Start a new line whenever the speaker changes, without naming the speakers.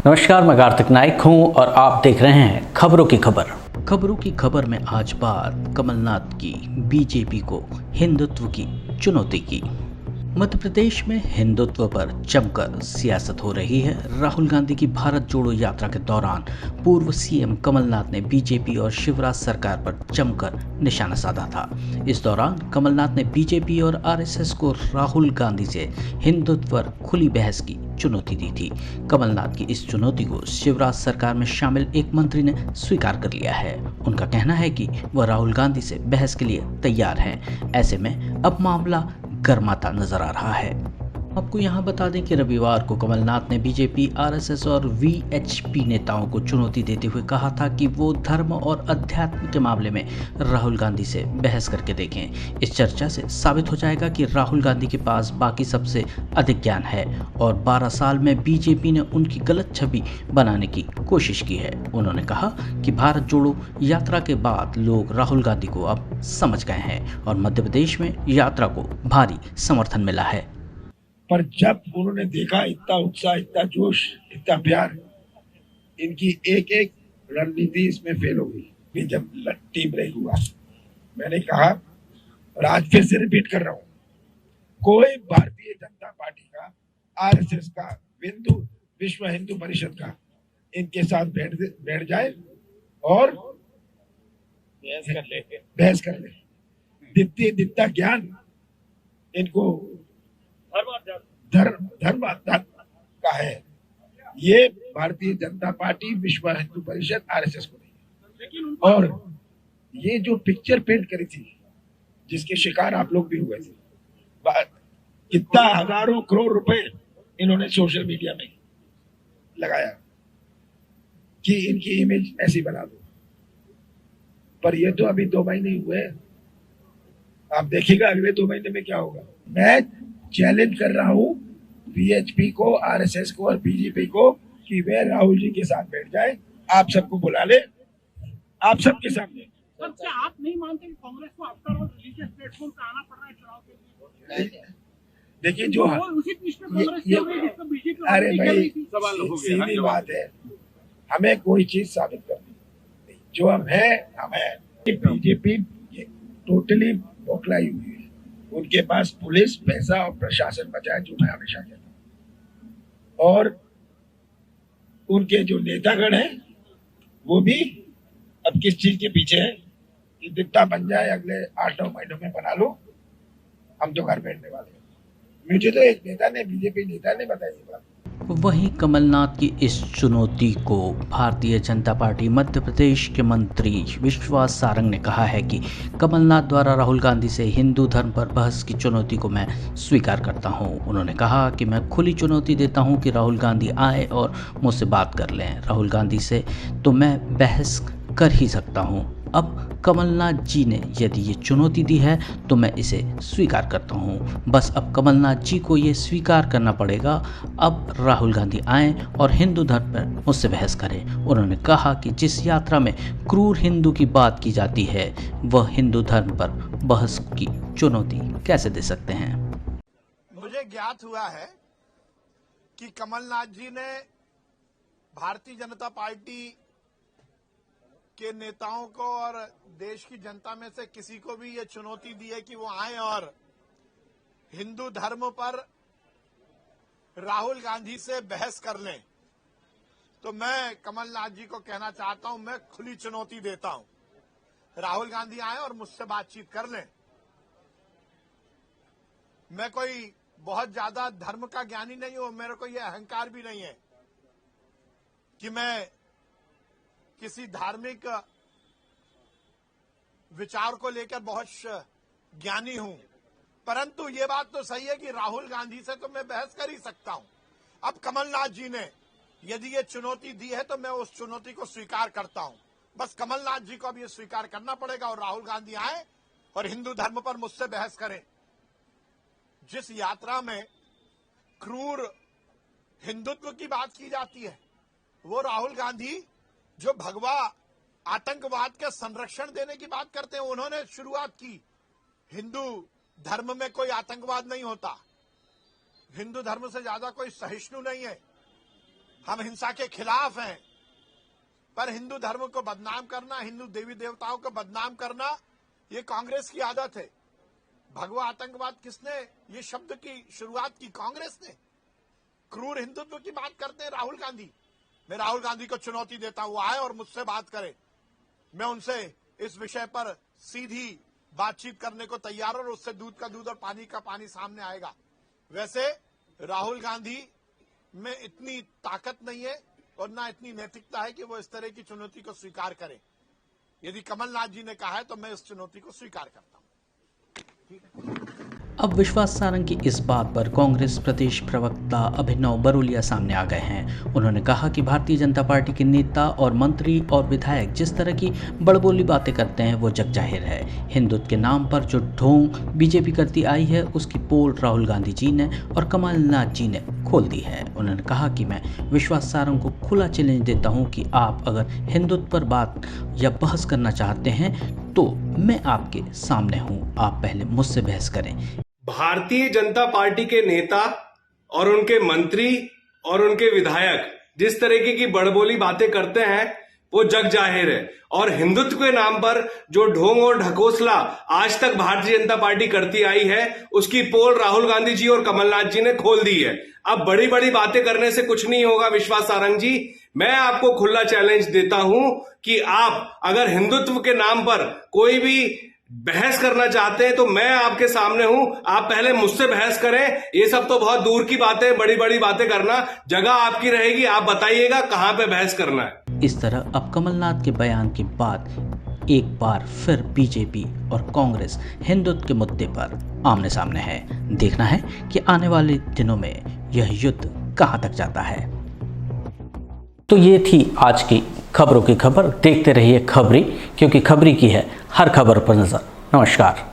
नमस्कार, मैं कार्तिक नाइक हूं और आप देख रहे हैं खबरों की खबर में आज बात कमलनाथ की बीजेपी को हिंदुत्व की चुनौती की। मध्य प्रदेश में हिंदुत्व पर जमकर सियासत हो रही है। राहुल गांधी की भारत जोड़ो यात्रा के दौरान पूर्व सीएम कमलनाथ ने बीजेपी और शिवराज सरकार पर जमकर निशाना साधा था। इस दौरान कमलनाथ ने बीजेपी और आरएसएस को राहुल गांधी से हिंदुत्व पर खुली बहस की चुनौती दी थी। कमलनाथ की इस चुनौती को शिवराज सरकार में शामिल एक मंत्री ने स्वीकार कर लिया है। उनका कहना है कि वह राहुल गांधी से बहस के लिए तैयार हैं। ऐसे में अब मामला गर्माता नजर आ रहा है। आपको यहाँ बता दें कि रविवार को कमलनाथ ने बीजेपी, आरएसएस और वीएचपी नेताओं को चुनौती देते हुए कहा था कि वो धर्म और अध्यात्म के मामले में राहुल गांधी से बहस करके देखें। इस चर्चा से साबित हो जाएगा कि राहुल गांधी के पास बाकी सबसे अधिक ज्ञान है और 12 साल में बीजेपी ने उनकी गलत छवि बनाने की कोशिश की है। उन्होंने कहा कि भारत जोड़ो यात्रा के बाद लोग राहुल गांधी को अब समझ गए हैं और मध्य प्रदेश में यात्रा को भारी समर्थन मिला है।
पर जब उन्होंने देखा इतना उत्साह, इतना जोश, इतना प्यार, इनकी एक एक रणनीति इसमें फेल हो गई। जब टीम ब्रेक हुआ, मैंने कहा और आज फिर से रिपीट कर रहा हूं, कोई भारतीय जनता पार्टी का, आरएसएस का, विश्व हिंदू परिषद का इनके साथ बैठ जाए और बहस कर ले। जितना ज्ञान इनको धर्म का है, ये भारतीय जनता पार्टी, विश्व हिंदू परिषद, आरएसएस को नहीं। और ये जो पिक्चर पेंट करी थी, जिसके शिकार आप लोग भी हुए थे, कितना हजारों करोड़ रुपए इन्होंने सोशल मीडिया में लगाया कि इनकी इमेज ऐसी बना दो। पर ये तो अभी 2 महीने हुए, आप देखिएगा अगले 2 महीने में क्या होगा। मैं चैलेंज कर रहा हूं वीएचपी को, आरएसएस को और बीजेपी को कि वे राहुल जी के साथ बैठ जाए, आप सबको बुला ले, आप सबके सामने।
क्या आप नहीं मानते कि कांग्रेस को आफ्टर ऑल रिलीजियस प्लेटफॉर्म पे आना पड़ रहा है चुनाव के लिए?
देखिए जो अरे भाई सीधी बात है, हमें कोई चीज साबित करनी, जो हम है हम है। बीजेपी टोटली बौखलाई हुई है, उनके पास पुलिस, पैसा और प्रशासन बचा है, जो मैं हमेशा कहता हूं। और उनके जो नेतागण हैं वो भी अब किस चीज के पीछे है कि जितना बन जाए अगले 8-9 महीनों में बना लो, हम तो घर बैठने वाले हैं। मुझे तो एक नेता ने, बीजेपी नेता ने बताई ये बात।
वहीं कमलनाथ की इस चुनौती को भारतीय जनता पार्टी मध्य प्रदेश के मंत्री विश्वास सारंग ने कहा है कि कमलनाथ द्वारा राहुल गांधी से हिंदू धर्म पर बहस की चुनौती को मैं स्वीकार करता हूं। उन्होंने कहा कि मैं खुली चुनौती देता हूं कि राहुल गांधी आए और मुझसे बात कर लें। राहुल गांधी से तो मैं बहस कर ही सकता हूं। अब कमलनाथ जी ने यदि ये चुनौती दी है तो मैं इसे स्वीकार करता हूँ। बस अब कमलनाथ जी को ये स्वीकार करना पड़ेगा। अब राहुल गांधी आएँ और हिंदू धर्म पर मुझसे बहस करें। उन्होंने कहा कि जिस यात्रा में क्रूर हिंदू की बात की जाती है, वह हिंदू धर्म पर बहस की चुनौती कैसे दे सकते हैं।
मुझे ज्ञात हुआ है कि कमलनाथ जी ने भारतीय जनता पार्टी के नेताओं को और देश की जनता में से किसी को भी ये चुनौती दी है कि वो आए और हिंदू धर्म पर राहुल गांधी से बहस कर लें। तो मैं कमलनाथ जी को कहना चाहता हूं, मैं खुली चुनौती देता हूं, राहुल गांधी आए और मुझसे बातचीत कर लें। मैं कोई बहुत ज्यादा धर्म का ज्ञानी नहीं हूं, मेरे को यह अहंकार भी नहीं है कि मैं किसी धार्मिक विचार को लेकर बहुत ज्ञानी हूं। परंतु ये बात तो सही है कि राहुल गांधी से तो मैं बहस कर ही सकता हूं। अब कमलनाथ जी ने यदि ये चुनौती दी है तो मैं उस चुनौती को स्वीकार करता हूं। बस कमलनाथ जी को अब ये स्वीकार करना पड़ेगा और राहुल गांधी आए और हिंदू धर्म पर मुझसे बहस करें। जिस यात्रा में क्रूर हिंदुत्व की बात की जाती है, वो राहुल गांधी जो भगवा आतंकवाद के संरक्षण देने की बात करते हैं, उन्होंने शुरुआत की। हिंदू धर्म में कोई आतंकवाद नहीं होता, हिंदू धर्म से ज्यादा कोई सहिष्णु नहीं है, हम हिंसा के खिलाफ हैं। पर हिंदू धर्म को बदनाम करना, हिंदू देवी देवताओं को बदनाम करना, ये कांग्रेस की आदत है। भगवा आतंकवाद किसने ये शब्द की शुरुआत की? कांग्रेस ने। क्रूर हिंदुत्व की बात करते हैं राहुल गांधी। मैं राहुल गांधी को चुनौती देता हूं, आए और मुझसे बात करें, मैं उनसे इस विषय पर सीधी बातचीत करने को तैयार हूं और उससे दूध का दूध और पानी का पानी सामने आएगा। वैसे राहुल गांधी में इतनी ताकत नहीं है और ना इतनी नैतिकता है कि वो इस तरह की चुनौती को स्वीकार करें। यदि कमलनाथ जी ने कहा है तो मैं इस चुनौती को स्वीकार करता हूं।
अब विश्वास सारंग की इस बात पर कांग्रेस प्रदेश प्रवक्ता अभिनव बरोलिया सामने आ गए हैं। उन्होंने कहा कि भारतीय जनता पार्टी के नेता और मंत्री और विधायक जिस तरह की बड़बोली बातें करते हैं वो जग जाहिर है। हिंदुत्व के नाम पर जो ढोंग बीजेपी करती आई है उसकी पोल राहुल गांधी जी ने और कमलनाथ जी ने खोल दी है। उन्होंने कहा कि मैं विश्वास सारंग को खुला चैलेंज देता हूँ कि आप अगर हिंदुत्व पर बात या बहस करना चाहते हैं तो मैं आपके सामने हूँ, आप पहले मुझसे बहस करें।
भारतीय जनता पार्टी के नेता और उनके मंत्री और उनके विधायक जिस तरीके की बड़बोली बातें करते हैं वो जग जाहिर है। और हिंदुत्व के नाम पर जो ढोंग और ढकोसला आज तक भारतीय जनता पार्टी करती आई है उसकी पोल राहुल गांधी जी और कमलनाथ जी ने खोल दी है। अब बड़ी बड़ी बातें करने से कुछ नहीं होगा विश्वास सारंग जी। मैं आपको खुला चैलेंज देता हूं कि आप अगर हिंदुत्व के नाम पर कोई भी बहस करना चाहते हैं तो मैं आपके सामने हूं, आप पहले मुझसे बहस करें। ये सब तो बहुत दूर की बातें, बड़ी बड़ी बातें करना, जगह आपकी रहेगी, आप बताइएगा कहां पे बहस करना है।
इस तरह अब कमलनाथ के बयान के बाद एक बार फिर बीजेपी और कांग्रेस हिंदुत्व के मुद्दे पर आमने सामने है। देखना है कि आने वाले दिनों में यह युद्ध कहां तक जाता है। तो ये थी आज की खबरों की खबर। देखते रहिए खबरी, क्योंकि खबरी की है हर खबर पर नजर। नमस्कार।